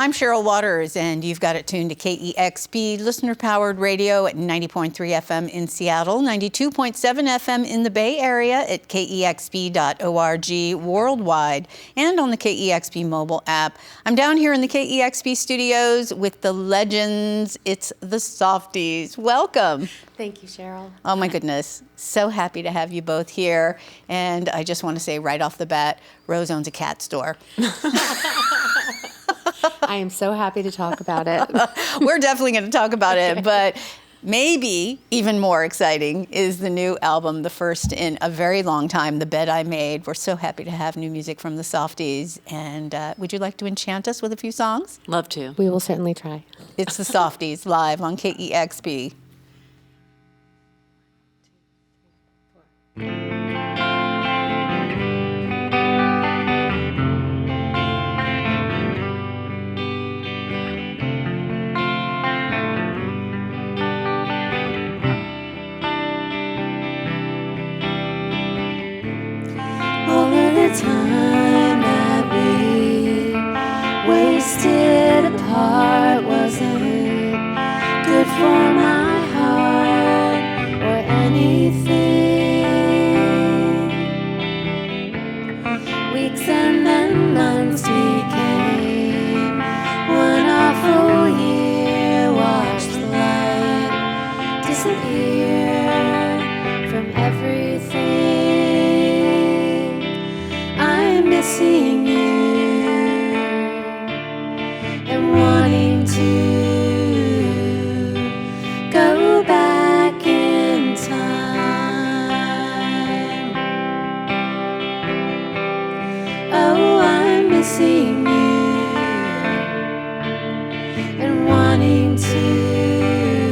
I'm Cheryl Waters, and you've got it tuned to KEXP, listener-powered radio at 90.3 FM in Seattle, 92.7 FM in the Bay Area at KEXP.org worldwide, and on the KEXP mobile app. I'm down here in the KEXP studios with the legends. It's the Softies. Welcome. Thank you, Cheryl. Oh my goodness. So happy to have you both here. And I just want to say right off the bat, Rose owns a cat store. I am so happy to talk about it. We're definitely going to talk about it, but maybe even more exciting is the new album, the first in a very long time, The Bed I Made. We're so happy to have new music from the Softies. And would you like to enchant us with a few songs? Love to. We will certainly try. It's the Softies live on KEXP. Time that we wasted apart wasn't good for my heart or anything. Weeks and then months became one awful year. Watch the light disappear from everything. Missing you and wanting to go back in time. Oh, I'm missing you and wanting to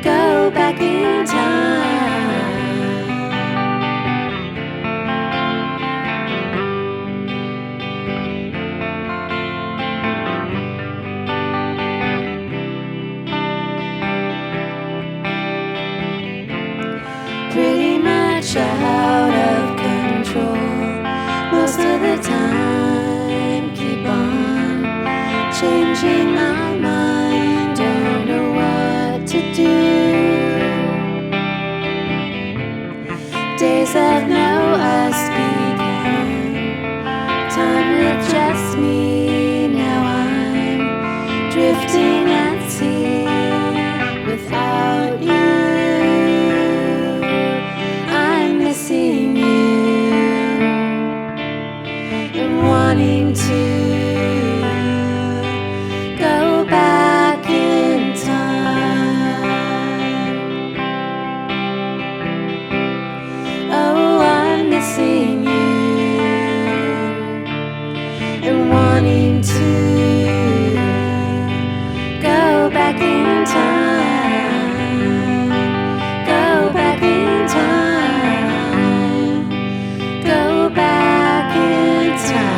go back in time. Pretty much out of control most of the time. Keep on changing my mind, don't know what to do. Days that know us began, time with just me. Now I'm drifting at sea without you. Missing you and wanting to go back in time. Oh, I'm missing you and wanting to go back in time. Go back in time. Back in time.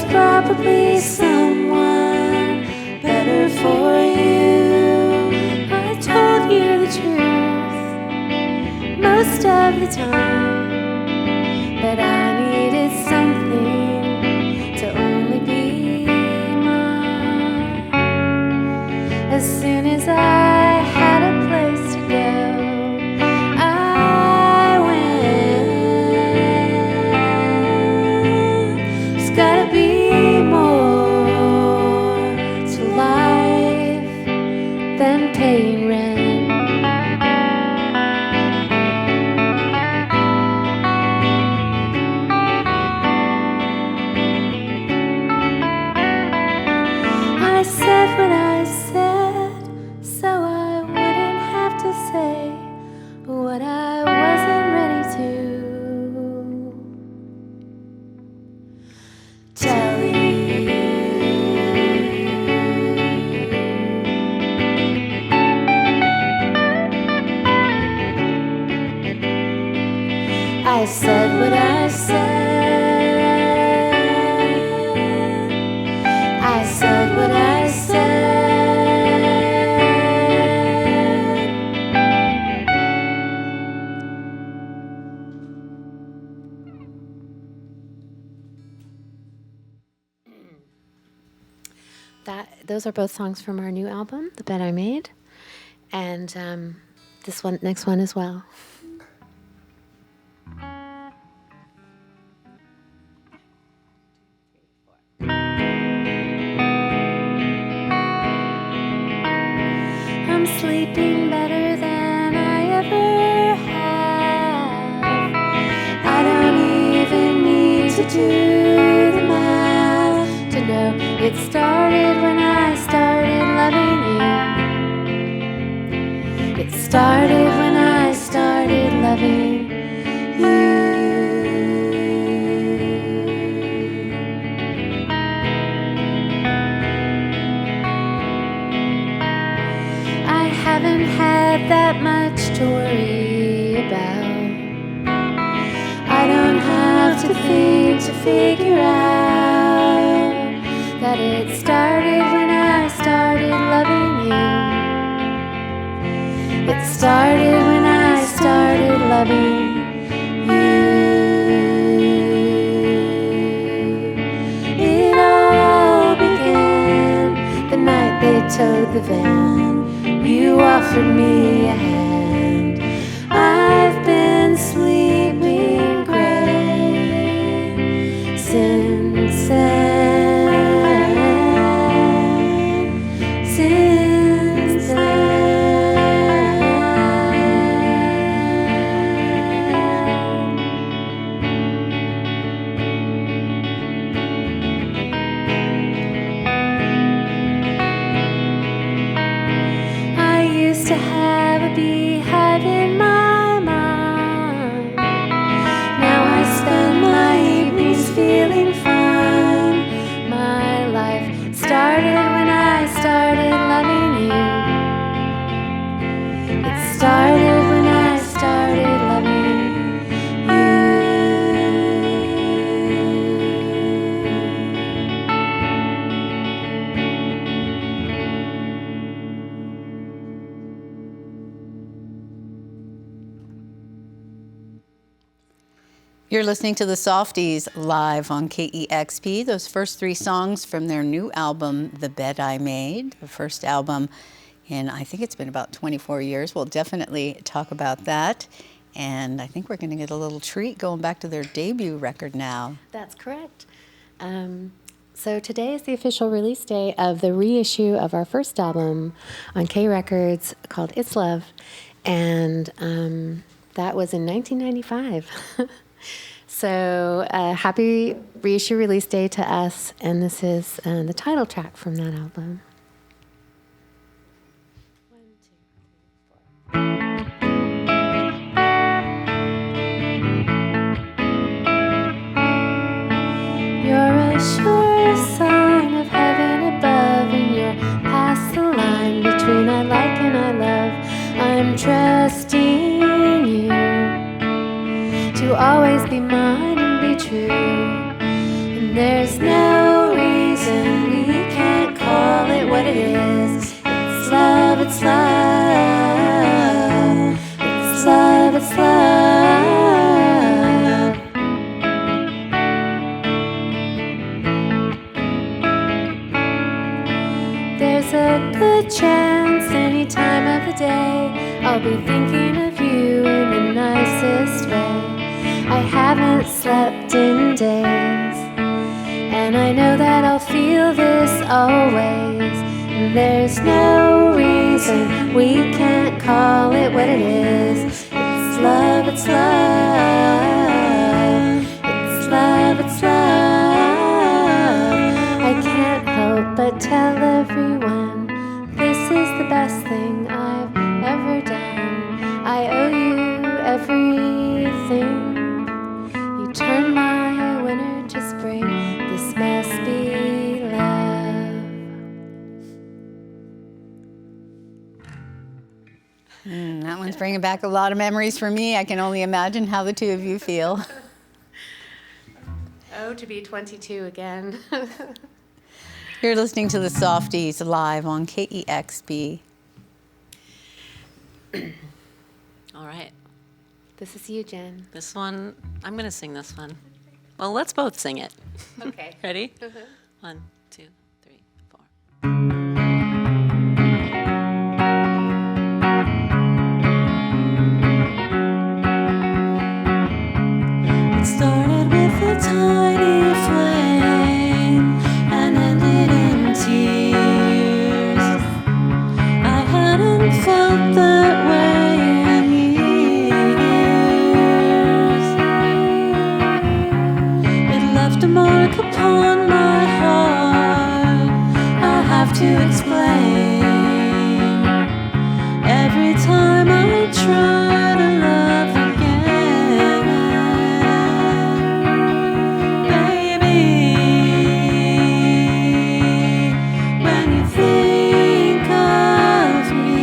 Probably someone better for you. I told you the truth most of the time, but I needed something tell you. I said what I said. I said what I said. Those are both songs from our new album, The Bed I Made, and this next one as well. I'm sleeping better than I ever have. I don't even need to do the math to know it started when I started loving you. It started when I started loving you. I haven't had that much to worry about. I don't have to think to figure out that it started when I started loving you. It started when I started loving you. It all began the night they towed the van. You offered me a hand. I've been sleeping great since then. Since then. I used to have a beehive in my mind. Now I spend my evenings feeling fine. My life started when I started loving you. It started when I started loving you. You're listening to the Softies live on KEXP. Those first three songs from their new album, The Bed I Made, the first album in, I think it's been about 24 years. We'll definitely talk about that. And I think we're going to get a little treat going back to their debut record now. That's correct. So today is the official release day of the reissue of our first album on K Records called It's Love. And that was in 1995. So happy reissue release day to us. And this is the title track from that album. You're a sure sign of heaven above, and you're past the line between I like and I love. I'm trusting you to always be mine and be true. And there's no reason we can't call it what it is. It's love, it's love. It's love, it's love. There's a good chance any time of the day I'll be thinking of you in the nicest way. I haven't slept in days, and I know that I'll feel this always. And there's no reason we can't call it what it is. It's love, it's love. It's love, it's love. I can't help but tell everyone this is the best thing I've ever done. I owe you everything. You turn my winter to spring. The smell bringing back a lot of memories for me. I can only imagine how the two of you feel. Oh, to be 22 again. You're listening to the Softies live on KEXP. All right. This is you, Jen. This one, I'm going to sing this one. Well, let's both sing it. Okay. Ready? 1, 2, 3, 4. It started with a tiny flame and ended in tears. I hadn't felt that way in years. It left a mark upon my heart. I'll have to explain. Every time I try to love again, baby, when you think of me,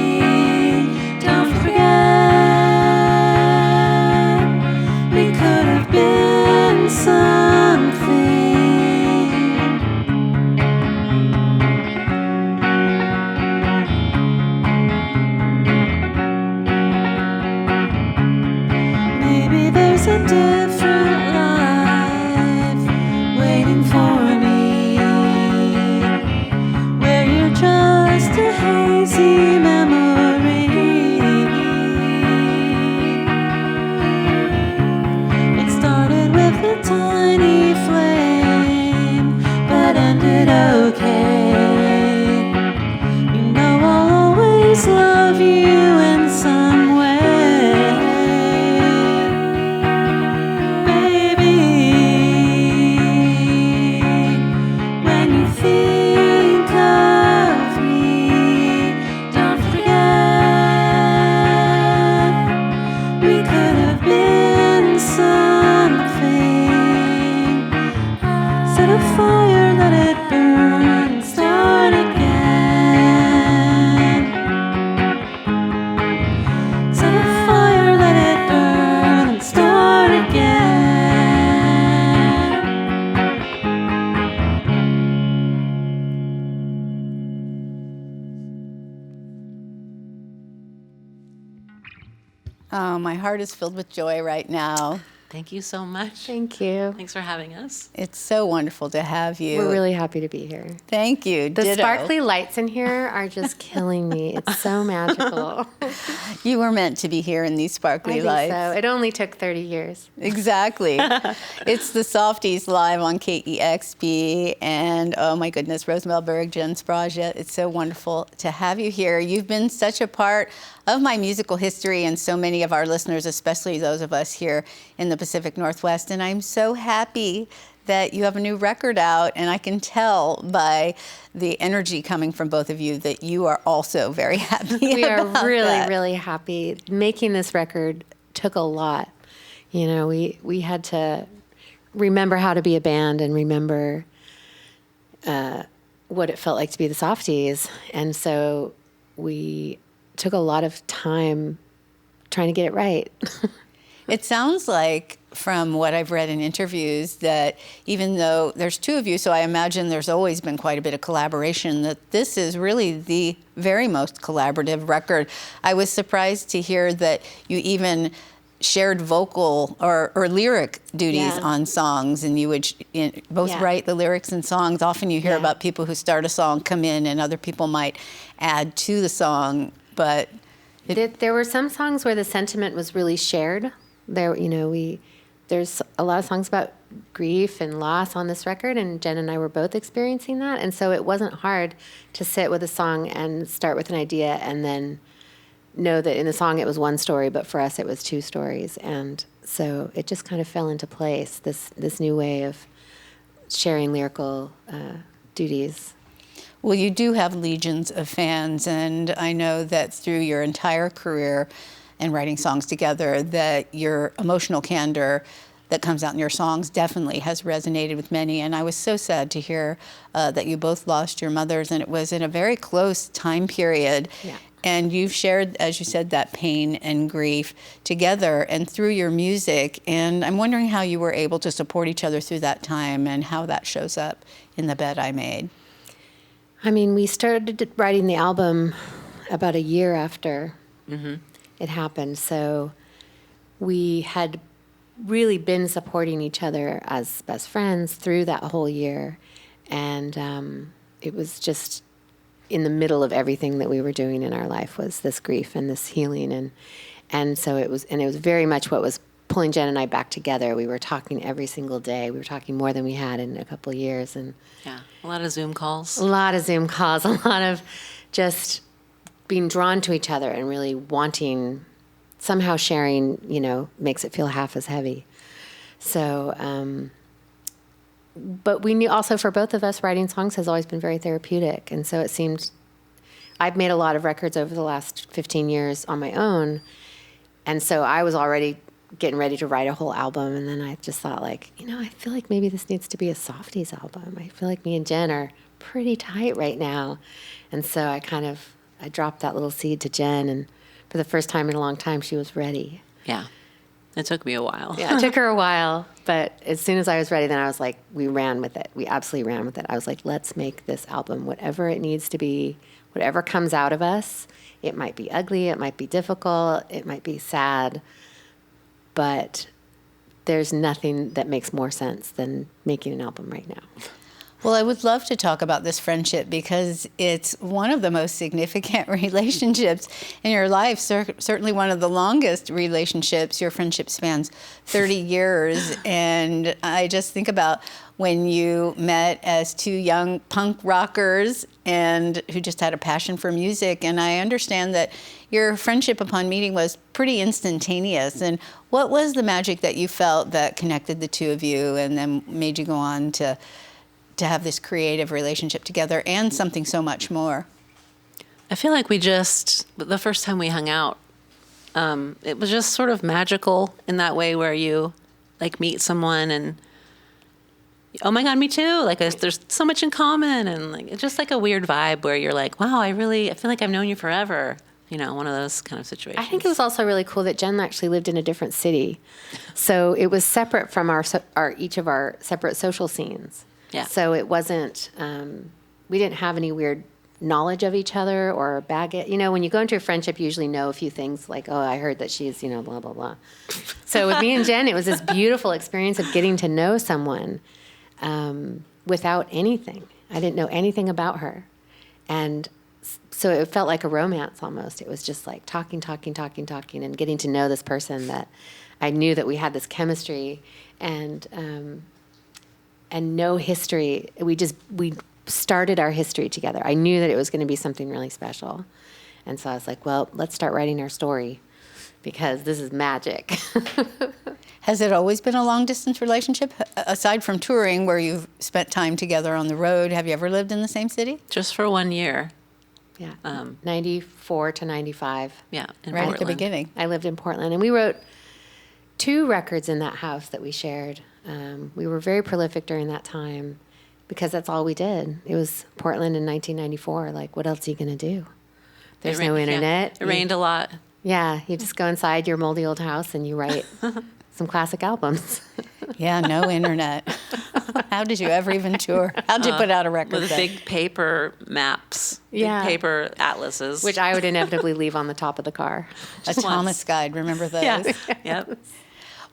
don't forget we could have been something. Maybe there's a different life waiting for me, where you're just a hazy memory. It started with a tiny flame, but ended okay. You know I'll always love you in some way. Baby, when you think of me, don't forget we could have been something. Set a fire, let it burn, start again. Set a fire, let it burn, and start again. Oh, my heart is filled with joy right now. Thank you so much. Thank you. Thanks for having us. It's so wonderful to have you. We're really happy to be here. Thank you. The Ditto. sparkly lights in here are just killing me. It's so magical. You were meant to be here in these I sparkly think lights. so. It only took 30 years. Exactly. It's the Softies live on KEXP. And oh my goodness, Rose Melberg, Jen Sbragia, it's so wonderful to have you here. You've been such a part of my musical history and so many of our listeners, especially those of us here in the Pacific Northwest. And I'm so happy that you have a new record out. And I can tell by the energy coming from both of you that you are also very happy We are about really, that. really happy. Making this record took a lot. You know, we had to remember how to be a band and remember what it felt like to be the Softies. And so we took a lot of time trying to get it right. It sounds like, from what I've read in interviews, that even though there's two of you, so I imagine there's always been quite a bit of collaboration, that this is really the very most collaborative record. I was surprised to hear that you even shared vocal or lyric duties Yeah. on songs, and you would both Yeah. write the lyrics and songs. Often you hear Yeah. about people who start a song, come in, and other people might add to the song, but There were some songs where the sentiment was really shared. There's a lot of songs about grief and loss on this record, and Jen and I were both experiencing that. And so it wasn't hard to sit with a song and start with an idea and then know that in the song it was one story, but for us it was two stories. And so it just kind of fell into place, this new way of sharing lyrical duties. Well, you do have legions of fans, and I know that through your entire career and writing songs together, that your emotional candor that comes out in your songs definitely has resonated with many. And I was so sad to hear that you both lost your mothers, and it was in a very close time period. Yeah. And you've shared, as you said, that pain and grief together and through your music. And I'm wondering how you were able to support each other through that time and how that shows up in The Bed I Made. I mean, we started writing the album about a year after it happened. So we had really been supporting each other as best friends through that whole year. And it was just in the middle of everything that we were doing in our life was this grief and this healing. And so it was very much what was pulling Jen and I back together. We were talking every single day. We were talking more than we had in a couple of years. And Yeah, a lot of Zoom calls. a lot of Zoom calls, a lot of just being drawn to each other and really wanting, somehow sharing, makes it feel half as heavy. So, but we knew also for both of us, writing songs has always been very therapeutic. And so it seemed, I've made a lot of records over the last 15 years on my own. And so I was already getting ready to write a whole album. And then I just thought I feel like maybe this needs to be a Softies album. I feel like me and Jen are pretty tight right now. And so I dropped that little seed to Jen. And for the first time in a long time, she was ready. Yeah. It took me a while. Yeah, it took her a while, but as soon as I was ready, then I was like, we ran with it. We absolutely ran with it. I was like, let's make this album whatever it needs to be, whatever comes out of us. It might be ugly, it might be difficult, it might be sad, but there's nothing that makes more sense than making an album right now. Well, I would love to talk about this friendship because it's one of the most significant relationships in your life, certainly one of the longest relationships. Your friendship spans 30 years, and I just think about when you met as two young punk rockers and who just had a passion for music, and I understand that your friendship upon meeting was pretty instantaneous. And what was the magic that you felt that connected the two of you and then made you go on to have this creative relationship together and something so much more? I feel like the first time we hung out, it was just sort of magical in that way where you meet someone and, oh my God, me too. There's so much in common. And it's just a weird vibe where you're like, wow, I feel like I've known you forever. One of those kind of situations. I think it was also really cool that Jen actually lived in a different city. So it was separate from each of our separate social scenes. Yeah. So it wasn't, we didn't have any weird knowledge of each other or baggage. When you go into a friendship, you usually know a few things like, oh, I heard that she's, blah, blah, blah. So with me and Jen, it was this beautiful experience of getting to know someone without anything. I didn't know anything about her. And so it felt like a romance almost. It was just talking, and getting to know this person that I knew that we had this chemistry and no history. We started our history together. I knew that it was going to be something really special. And so I was like, well, let's start writing our story because this is magic. Has it always been a long-distance relationship? Aside from touring, where you've spent time together on the road, have you ever lived in the same city? Just for 1 year. Yeah, 94 to 95. Yeah, in Right Portland. at the beginning. I lived in Portland, and we wrote 2 records in that house that we shared. We were very prolific during that time because that's all we did. It was Portland in 1994. What else are you going to do? There's no internet. Yeah. It rained a lot. Yeah, you just go inside your moldy old house and you write some classic albums. Yeah, no internet. How did you ever even tour? How did you put out a record? With big paper maps, Yeah. big paper atlases. Which I would inevitably leave on the top of the car. A Thomas guide, remember those? Yeah. Yep.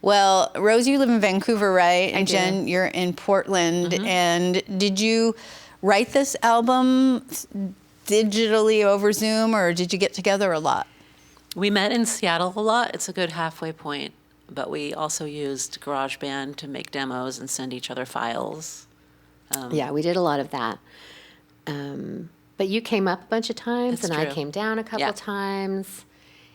Well, Rose, you live in Vancouver, right? I And do. Jen, you're in Portland. And did you write this album digitally over Zoom, or did you get together a lot? We met in Seattle a lot. It's a good halfway point. But we also used GarageBand to make demos and send each other files. Yeah, we did a lot of that. But you came up a bunch of times, That's and I true. came down a couple Yeah. times.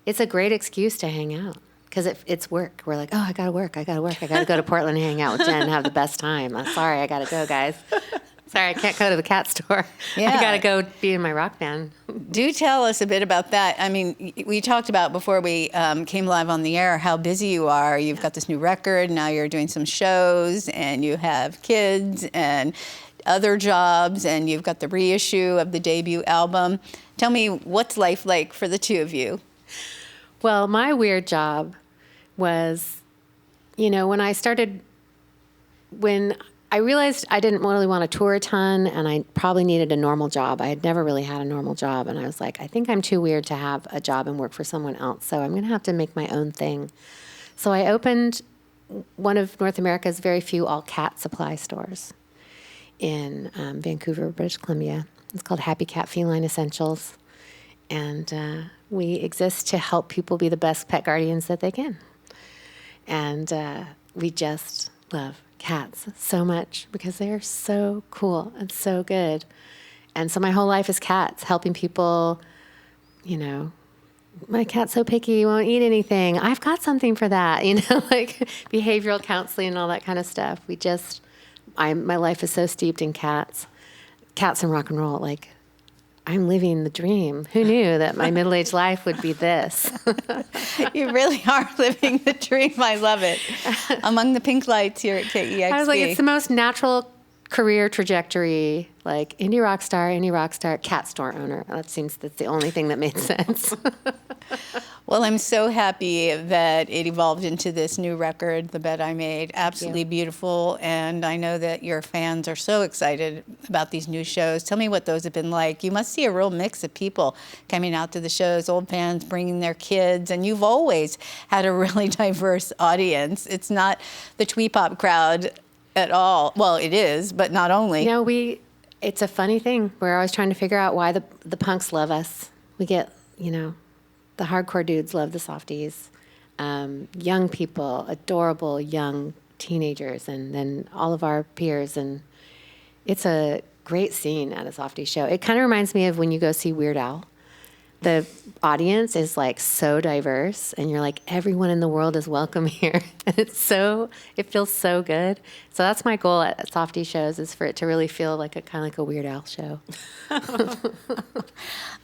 It's a great excuse to hang out because it's work. We're like, oh, I got to work. I got to go to Portland and hang out with Jen and have the best time. I'm sorry, I got to go, guys. Sorry, I can't go to the cat store. Yeah. I got to go be in my rock band. Do tell us a bit about that. I mean, we talked about before we came live on the air how busy you are. You've got this new record. Now you're doing some shows and you have kids. And other jobs, and you've got the reissue of the debut album. Tell me, what's life like for the two of you? Well, my weird job was, when I realized I didn't really want to tour a ton, and I probably needed a normal job. I had never really had a normal job, and I was like, I think I'm too weird to have a job and work for someone else, so I'm going to have to make my own thing. So I opened one of North America's very few all-cat supply stores in Vancouver, British Columbia. It's called Happy Cat Feline Essentials, and we exist to help people be the best pet guardians that they can. And we just love cats so much because they are so cool and so good. And so my whole life is cats, helping people, my cat's so picky, he won't eat anything. I've got something for that, like behavioral counseling and all that kind of stuff. My life is so steeped in cats and rock and roll. Like, I'm living the dream. Who knew that my middle-aged life would be this? You really are living the dream. I love it. Among the pink lights here at KEXP. I was like, it's the most natural career trajectory, like indie rock star, cat store owner. That's the only thing that made sense. Well, I'm so happy that it evolved into this new record, The Bed I Made. Absolutely beautiful. And I know that your fans are so excited about these new shows. Tell me what those have been like. You must see a real mix of people coming out to the shows, old fans bringing their kids, and you've always had a really diverse audience. It's not the twee pop crowd at all. Well, it is, but not only. It's a funny thing. We're always trying to figure out why the punks love us. We get, the hardcore dudes love the Softies. Young people, adorable young teenagers, and then all of our peers. And it's a great scene at a Softies show. It kind of reminds me of when you go see Weird Al. The audience is like so diverse, and you're like, everyone in the world is welcome here. And it feels so good. So that's my goal at Softie shows, is for it to really feel like a Weird Al show.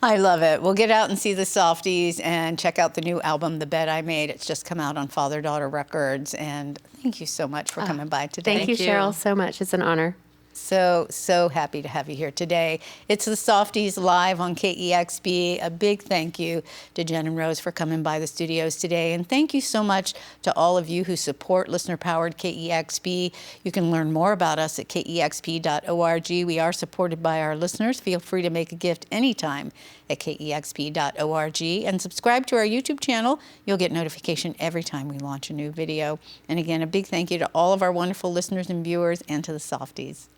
I love it. We'll get out and see the Softies and check out the new album, The Bed I Made. It's just come out on Father-Daughter Records. And thank you so much for coming by today. Thank you, Cheryl, so much. It's an honor. So happy to have you here today. It's the Softies live on KEXP. A big thank you to Jen and Rose for coming by the studios today. And thank you so much to all of you who support listener-powered KEXP. You can learn more about us at KEXP.org. We are supported by our listeners. Feel free to make a gift anytime at KEXP.org. And subscribe to our YouTube channel. You'll get notification every time we launch a new video. And again, a big thank you to all of our wonderful listeners and viewers, and to the Softies.